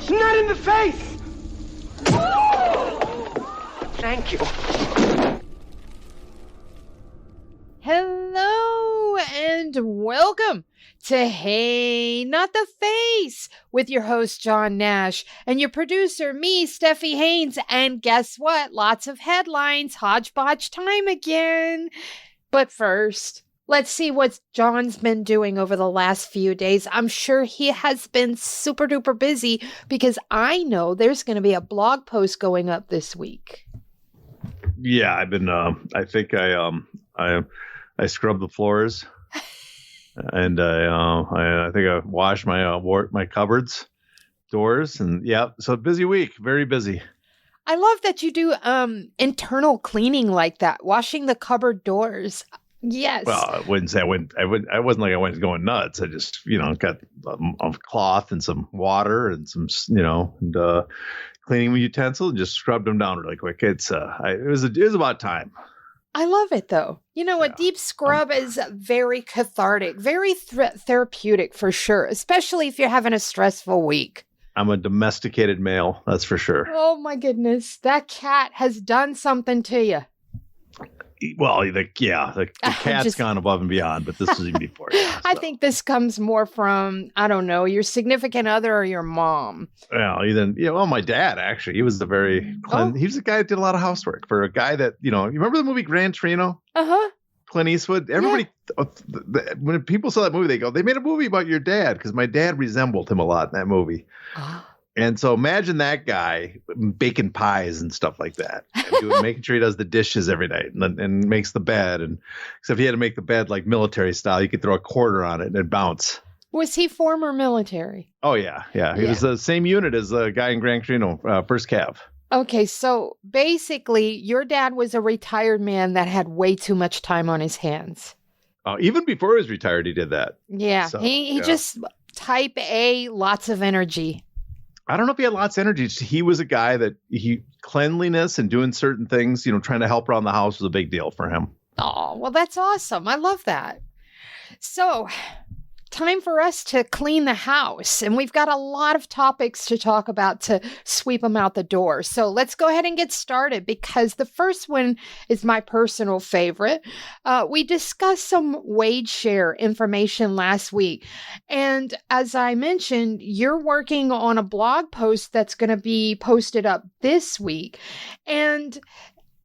It's not in the face! Thank you. Hello and welcome to Hey, Not the Face with your host, John Nash, and your producer, me, Steffi Haynes. And guess what? Lots of headlines, hodgepodge time again. But first, let's see what John's been doing over the last few days. I'm sure he has been super duper busy because I know there's going to be a blog post going up this week. Yeah, I've been, I think I scrubbed the floors and I think I washed my cupboards, doors, and yeah, so busy week, very busy. I love that you do internal cleaning like that, washing the cupboard doors. Yes. Well, I wouldn't say I wasn't like I went going nuts. I just, got a cloth and some water and some, and cleaning utensils and just scrubbed them down really quick. It was about time. I love it, though. A deep scrub is very cathartic, very therapeutic for sure, especially if you're having a stressful week. I'm a domesticated male, that's for sure. Oh, my goodness. That cat has done something to you. Well, the cat's gone above and beyond, but this was even before. Yeah, I think this comes more from, I don't know, your significant other or your mom. Well, my dad, actually. He was he was a guy that did a lot of housework for a guy that, you remember the movie Gran Torino? Uh-huh. Clint Eastwood? Everybody, when people saw that movie, they go, they made a movie about your dad, because my dad resembled him a lot in that movie. And so imagine that guy baking pies and stuff like that, and making sure he does the dishes every night and makes the bed. And except he had to make the bed like military style. You could throw a quarter on it and it'd bounce. Was he former military? Oh, yeah. Yeah. He was the same unit as the guy in Gran Torino, 1st Cav. Okay. So basically, your dad was a retired man that had way too much time on his hands. Even before he was retired, he did that. Yeah. So, he just type A, lots of energy. I don't know if he had lots of energy. He was a guy that cleanliness and doing certain things, trying to help around the house was a big deal for him. Oh, well, that's awesome. I love that. So, time for us to clean the house. And we've got a lot of topics to talk about to sweep them out the door. So let's go ahead and get started, because the first one is my personal favorite. We discussed some wage share information last week. And as I mentioned, you're working on a blog post that's going to be posted up this week. And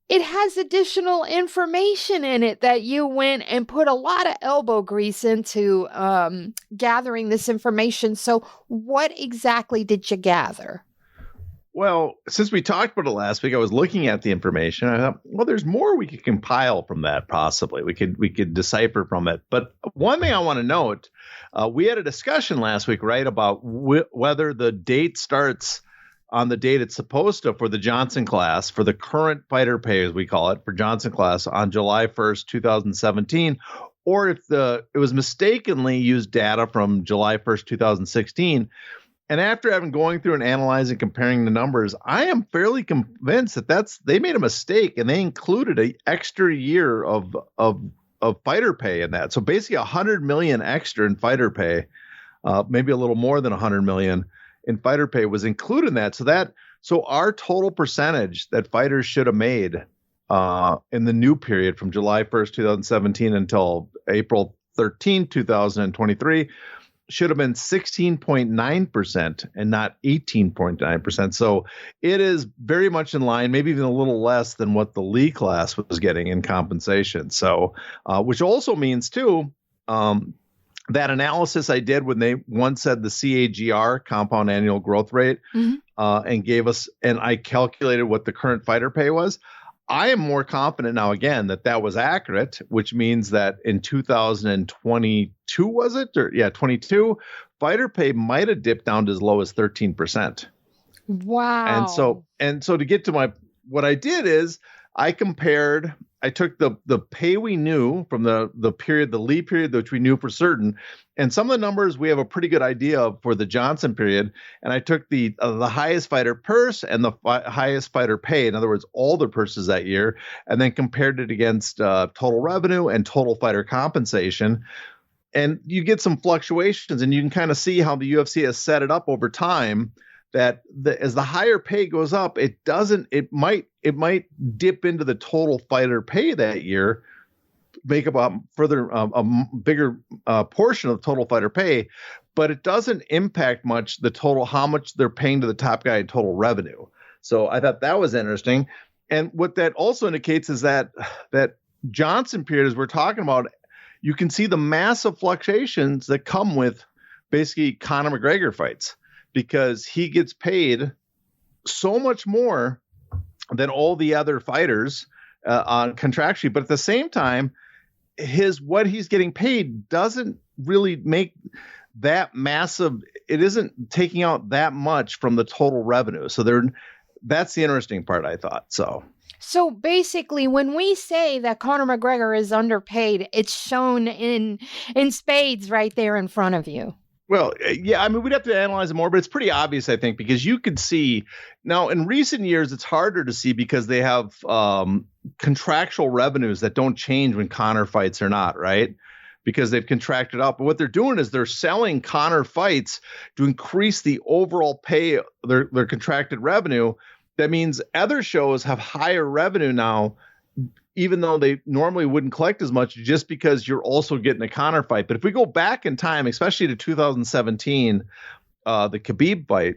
it has additional information in it that you went and put a lot of elbow grease into gathering this information. So what exactly did you gather? Well, since we talked about it last week, I was looking at the information. I thought, well, there's more we could compile from that, possibly. We could decipher from it. But one thing I want to note, we had a discussion last week, right, about whether the date starts on the date it's supposed to for the Johnson class, for the current fighter pay, as we call it, for Johnson class on July 1st, 2017, or if it was mistakenly used data from July 1st, 2016. And after having going through and analyzing, comparing the numbers, I am fairly convinced that they made a mistake, and they included an extra year of fighter pay in that. So basically $100 million extra in fighter pay, maybe a little more than $100 million in fighter pay was included in that. So our total percentage that fighters should have made in the new period from July 1st, 2017 until April 13, 2023 should have been 16.9% and not 18.9%. So it is very much in line, maybe even a little less than what the Lee class was getting in compensation. So, which also means too, that analysis I did when they once said the CAGR, compound annual growth rate, and gave us, and I calculated what the current fighter pay was. I am more confident now again that was accurate, which means that in 2022, was it? 22, fighter pay might have dipped down to as low as 13%. Wow. And so to get to what I did is I took the pay we knew from the period, the Lee period, which we knew for certain, and some of the numbers we have a pretty good idea of for the Johnson period. And I took the highest fighter purse and the highest fighter pay, in other words, all the purses that year, and then compared it against total revenue and total fighter compensation. And you get some fluctuations, and you can kind of see how the UFC has set it up over time that as the higher pay goes up, it might dip into the total fighter pay that year, make up a bigger portion of the total fighter pay, but it doesn't impact much the total, how much they're paying to the top guy in total revenue. So I thought that was interesting. And what that also indicates is that Johnson period, as we're talking about, you can see the massive fluctuations that come with basically Conor McGregor fights, because he gets paid so much more than all the other fighters on contractually. But at the same time, what he's getting paid doesn't really make that massive. It isn't taking out that much from the total revenue. So that's the interesting part, I thought. So basically, when we say that Conor McGregor is underpaid, it's shown in spades right there in front of you. Well, yeah, I mean, we'd have to analyze it more, but it's pretty obvious, I think, because you could see now in recent years, it's harder to see because they have contractual revenues that don't change when Conor fights or not, right? Because they've contracted up. But what they're doing is they're selling Conor fights to increase the overall pay, their contracted revenue. That means other shows have higher revenue now, even though they normally wouldn't collect as much, just because you're also getting a Conor fight. But if we go back in time, especially to 2017, the Khabib fight,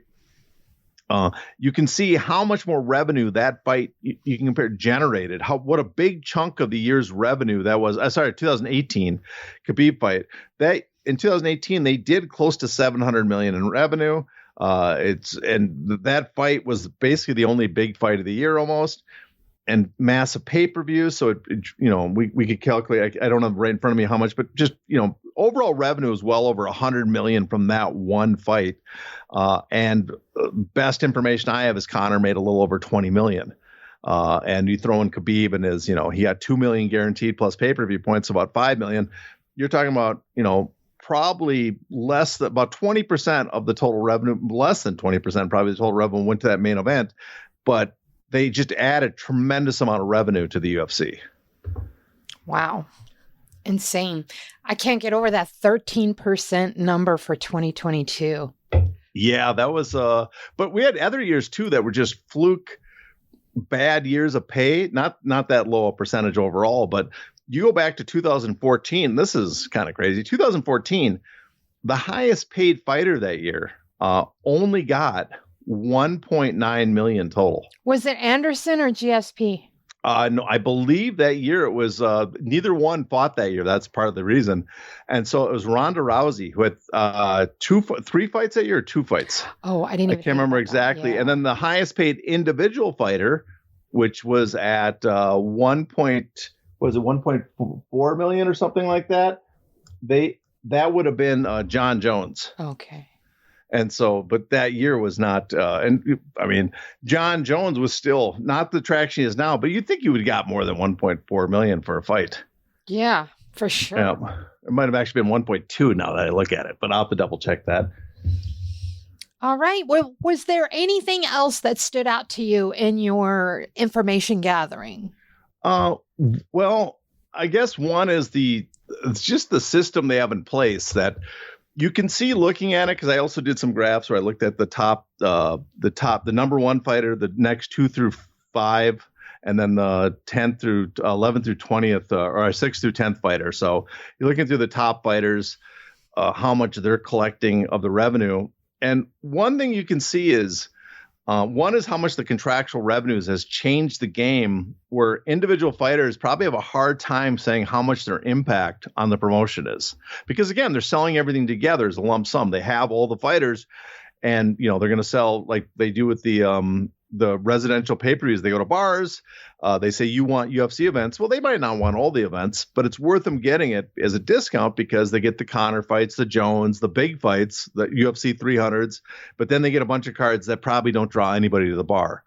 you can see how much more revenue that fight you can compare generated. What a big chunk of the year's revenue that was. 2018 Khabib fight. That in 2018 they did close to $700 million in revenue. That fight was basically the only big fight of the year almost. And massive pay-per-view. So, we could calculate, I don't have right in front of me how much, but just, overall revenue is well over 100 million from that one fight. And best information I have is Conor made a little over 20 million. And you throw in Khabib and he got 2 million guaranteed plus pay-per-view points, about 5 million. You're talking about, probably less than about 20% of the total revenue, less than 20% probably the total revenue went to that main event. But they just add a tremendous amount of revenue to the UFC. Wow. Insane. I can't get over that 13% number for 2022. Yeah, that was, but we had other years too that were just fluke bad years of pay. Not that low a percentage overall, but you go back to 2014. This is kind of crazy. 2014, the highest paid fighter that year only got 1.9 million total. Was it Anderson or GSP? No, I believe that year it was neither one fought that year. That's part of the reason. And so it was Ronda Rousey who had 3 fights that year or 2 fights. Oh, I can't remember exactly. And then the highest paid individual fighter, which was at 1.4 million or something like that. That would have been John Jones. Okay. And so, but that year was not, John Jones was still not the traction he is now, but you'd think you would have got more than 1.4 million for a fight. Yeah, for sure. Yeah, it might have actually been 1.2 now that I look at it, but I'll have to double check that. All right. Well, was there anything else that stood out to you in your information gathering? Well, I guess one is it's just the system they have in place that you can see looking at it, because I also did some graphs where I looked at the number one fighter, the next 2 through 5, and then the 10th through 11th through 20th, or 6th through 10th fighter. So you're looking through the top fighters, how much they're collecting of the revenue. And one thing you can see is, one is how much the contractual revenues has changed the game, where individual fighters probably have a hard time saying how much their impact on the promotion is. Because again, they're selling everything together as a lump sum. They have all the fighters, and they're going to sell like they do with the residential pay-per-views. They go to bars. They say, you want UFC events. Well, they might not want all the events, but it's worth them getting it as a discount because they get the Conor fights, the Jones, the big fights, the UFC 300s, but then they get a bunch of cards that probably don't draw anybody to the bar.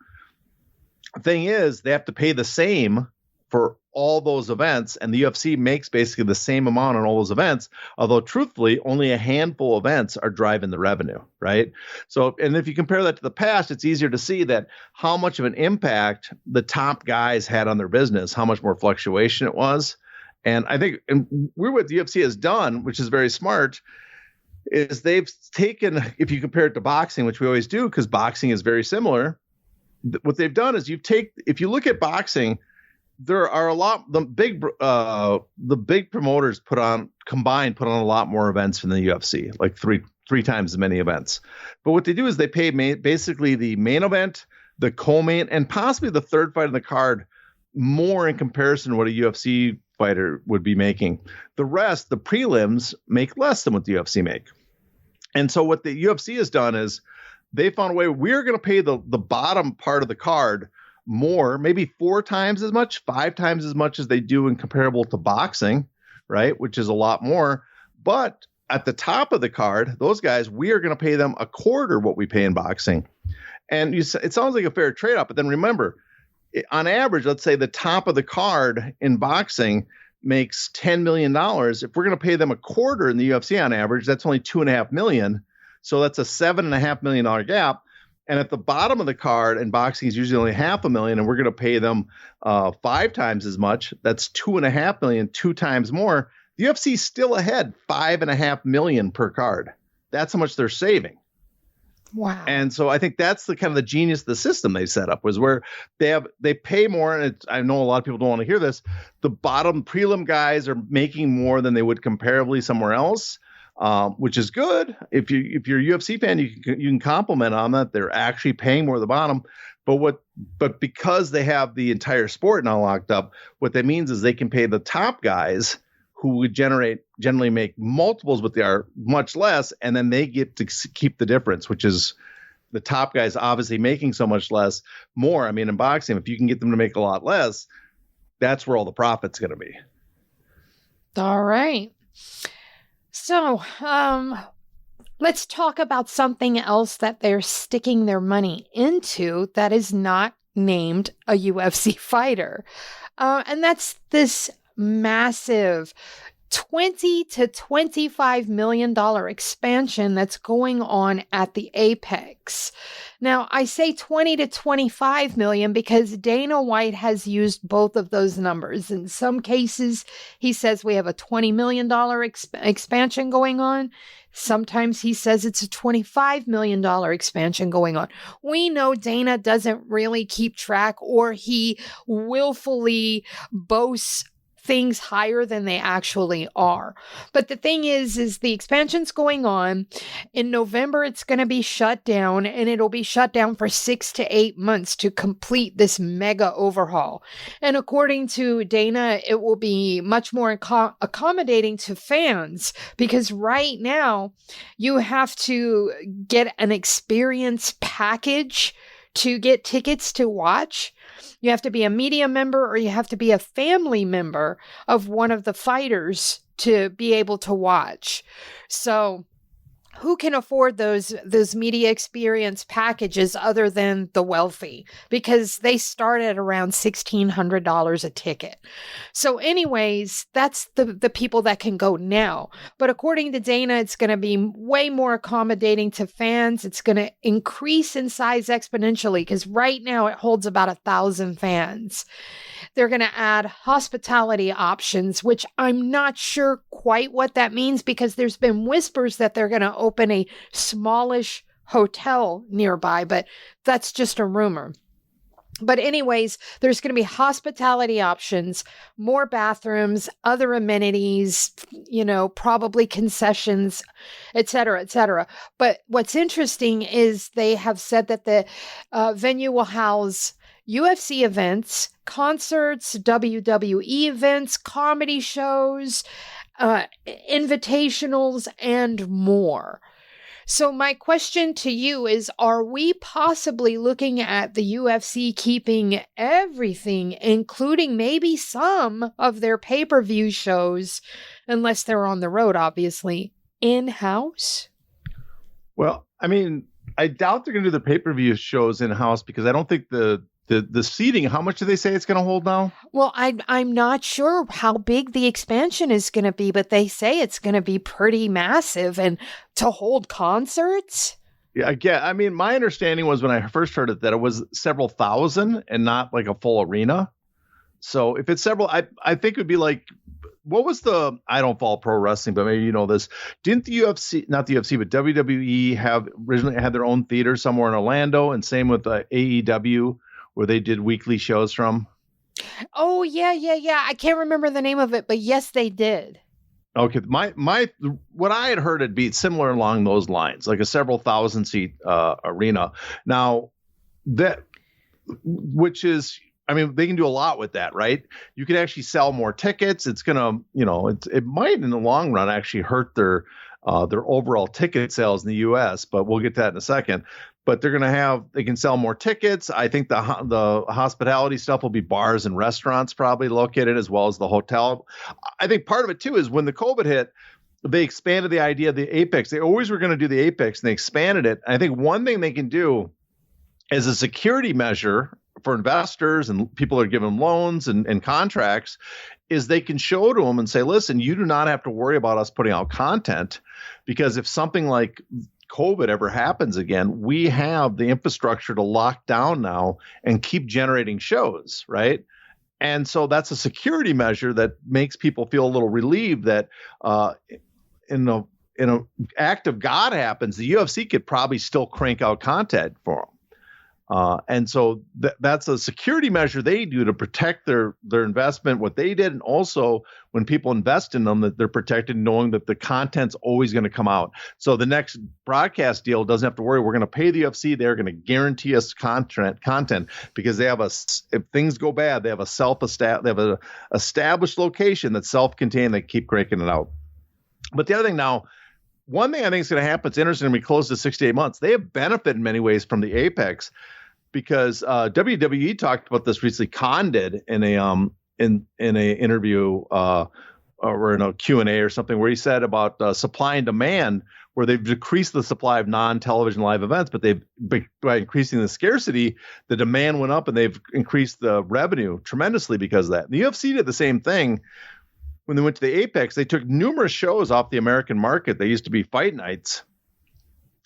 The thing is, they have to pay the same for all those events, and the UFC makes basically the same amount on all those events, although truthfully only a handful of events are driving the revenue, right? So, and if you compare that to the past, it's easier to see that how much of an impact the top guys had on their business, how much more fluctuation it was. And I think, and we're what the UFC has done, which is very smart. is they've taken, if you compare it to boxing, which we always do because boxing is very similar, what they've done is if you look at boxing, there are the big promoters put on a lot more events than the UFC, like three times as many events. But what they do is they pay basically the main event, the co-main, and possibly the third fight on the card more in comparison to what a UFC fighter would be making. The rest, the prelims, make less than what the UFC make. And so what the UFC has done is they found a way, we're going to pay the bottom part of the card more, maybe 4 times as much, 5 times as much as they do in comparable to boxing, right? Which is a lot more. But at the top of the card, those guys, we are going to pay them a quarter what we pay in boxing. And it sounds like a fair trade-off, but then remember, on average, let's say the top of the card in boxing makes $10 million. If we're going to pay them a quarter in the UFC on average, that's only $2.5 million. So that's a $7.5 million gap. And at the bottom of the card in boxing is usually only $500,000, and we're going to pay them 5 times as much. That's $2.5 million, 2 times more. The UFC is still ahead, $5.5 million per card. That's how much they're saving. Wow. And so I think that's the kind of the genius of the system they set up, was where they pay more. And I know a lot of people don't want to hear this. The bottom prelim guys are making more than they would comparably somewhere else, which is good. If you're a UFC fan, you can compliment on that. They're actually paying more at the bottom. But because they have the entire sport now locked up, what that means is they can pay the top guys who would generally make multiples, but they are much less, and then they get to keep the difference, which is the top guys obviously making so much less more. I mean, in boxing, if you can get them to make a lot less, that's where all the profit's going to be. All right. So let's talk about something else that they're sticking their money into that is not named a UFC fighter. And that's this massive $20 to $25 million expansion that's going on at the Apex. Now, I say 20 to 25 million because Dana White has used both of those numbers. In some cases, he says we have a $20 million expansion going on. Sometimes he says it's a $25 million expansion going on. We know Dana doesn't really keep track, or he willfully boasts things higher than they actually are. But the thing is the expansion's going on. In November, it's going to be shut down, and it'll be shut down for 6 to 8 months to complete this mega overhaul. And according to Dana, it will be much more accommodating to fans, because right now you have to get an experience package to get tickets to watch. You have to be a media member, or you have to be a family member of one of the fighters to be able to watch. So who can afford those media experience packages other than the wealthy? Because they start at around $1,600 a ticket. So anyways, that's the people that can go now. But according to Dana, it's going to be way more accommodating to fans. It's going to increase in size exponentially, because right now it holds about 1,000 fans. They're going to add hospitality options, which I'm not sure quite what that means, because there's been whispers that they're going to open a smallish hotel nearby, but that's just a rumor. But anyways, there's going to be hospitality options, more bathrooms, other amenities, probably concessions, et cetera, et cetera. But what's interesting is they have said that the venue will house UFC events, concerts, WWE events, comedy shows, invitationals, and more. So my question to you is, are we possibly looking at the UFC keeping everything, including maybe some of their pay-per-view shows, unless they're on the road, obviously, in-house? Well, I mean, I doubt they're going to do the pay-per-view shows in-house, because I don't think the seating, how much do they say it's going to hold now? Well, I'm not sure how big the expansion is going to be, but they say it's going to be pretty massive, and to hold concerts. Yeah, I mean, my understanding was when I first heard it that it was several thousand and not like a full arena. So if it's several, I think it would be like what was I don't follow pro wrestling, but maybe you know this. Didn't the UFC, not the UFC, but WWE have originally had their own theater somewhere in Orlando, and same with AEW, where they did weekly shows from? Oh, yeah. I can't remember the name of it, but yes, they did. Okay, what I had heard it'd be similar along those lines, like a several thousand seat arena. Now which is, I mean, they can do a lot with that, right? You can actually sell more tickets. It's gonna, it might in the long run actually hurt their overall ticket sales in the U.S. But we'll get to that in a second. But they can sell more tickets. I think the hospitality stuff will be bars and restaurants probably located, as well as the hotel. I think part of it too is when the COVID hit, they expanded the idea of the Apex. They always were going to do the Apex, and they expanded it. I think one thing they can do as a security measure for investors and people that are giving them loans and contracts is they can show to them and say, listen, you do not have to worry about us putting out content, because if something like COVID ever happens again, we have the infrastructure to lock down now and keep generating shows, right? And so that's a security measure that makes people feel a little relieved that in an act of God happens, the UFC could probably still crank out content for them. And so that's a security measure they do to protect their investment, what they did. And also when people invest in them, that they're protected knowing that the content's always going to come out. So the next broadcast deal doesn't have to worry. We're going to pay the UFC. They're going to guarantee us content because they have if things go bad, they have a established location that's self-contained. They keep cranking it out. But the other thing now, one thing I think is going to happen, it's interesting, we close to 6 to 8 months. They have benefited in many ways from the Apex because WWE talked about this recently. Khan did in a interview or in a Q&A or something, where he said about supply and demand, where they've decreased the supply of non-television live events, but by increasing the scarcity, the demand went up and they've increased the revenue tremendously because of that. And the UFC did the same thing. When they went to the Apex, they took numerous shows off the American market. They used to be fight nights,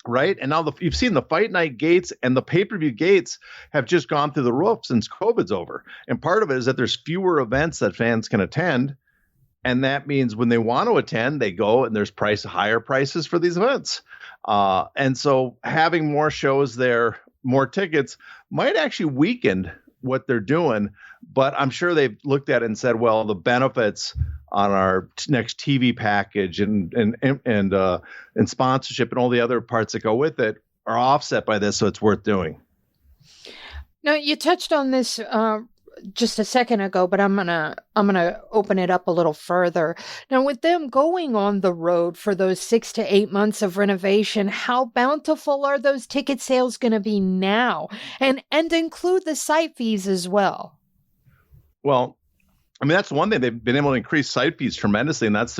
right? And now you've seen the fight night gates and the pay-per-view gates have just gone through the roof since COVID's over. And part of it is that there's fewer events that fans can attend. And that means when they want to attend, they go and there's higher prices for these events. And so having more shows there, more tickets might actually weaken what they're doing. But I'm sure they've looked at it and said, well, the benefits on our next TV package and sponsorship and all the other parts that go with it are offset by this, so it's worth doing. Now, you touched on this just a second ago, but I'm gonna open it up a little further. Now, with them going on the road for those 6 to 8 months of renovation, how bountiful are those ticket sales going to be now, and include the site fees as well? Well, I mean, that's one thing. They've been able to increase site fees tremendously, and that's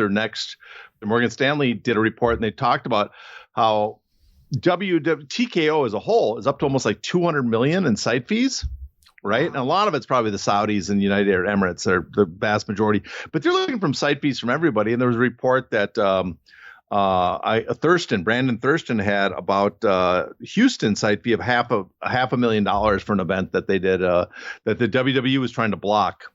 Morgan Stanley did a report, and they talked about how TKO as a whole is up to almost like $200 million in site fees, right? And a lot of it's probably the Saudis and United Arab Emirates are the vast majority, but they're looking from site fees from everybody. And there was a report that Brandon Thurston had about Houston site fee of half a $500,000 for an event that they did that the WWE was trying to block,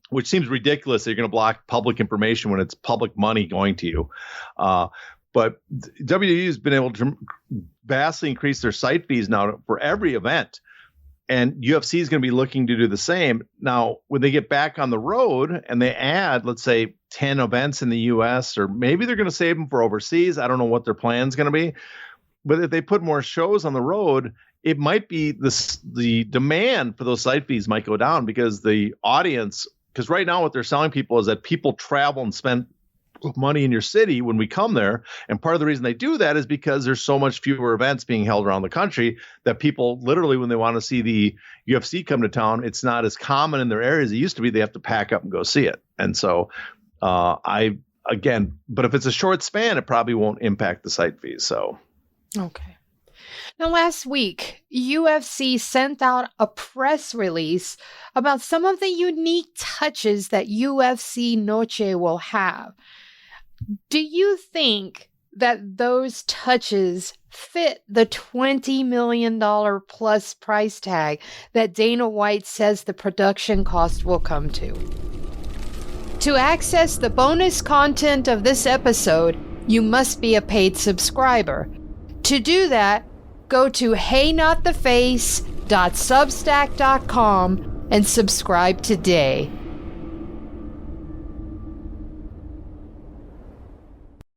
which seems ridiculous. They're going to block public information when it's public money going to you. But WWE has been able to vastly increase their site fees now for every event. And UFC is going to be looking to do the same. Now, when they get back on the road and they add, let's say, 10 events in the U.S., or maybe they're going to save them for overseas. I don't know what their plan's going to be. But if they put more shows on the road, it might be the demand for those site fees might go down because the audience, because right now what they're selling people is that people travel and spend money in your city when we come there. And part of the reason they do that is because there's so much fewer events being held around the country that people literally, when they want to see the UFC come to town, it's not as common in their area as it used to be. They have to pack up and go see it. And so but if it's a short span, it probably won't impact the site fees. So. Okay. Now, last week, UFC sent out a press release about some of the unique touches that UFC Noche will have. Do you think that those touches fit the $20 million plus price tag that Dana White says the production cost will come to? To access the bonus content of this episode, you must be a paid subscriber. To do that, go to heynottheface.substack.com and subscribe today.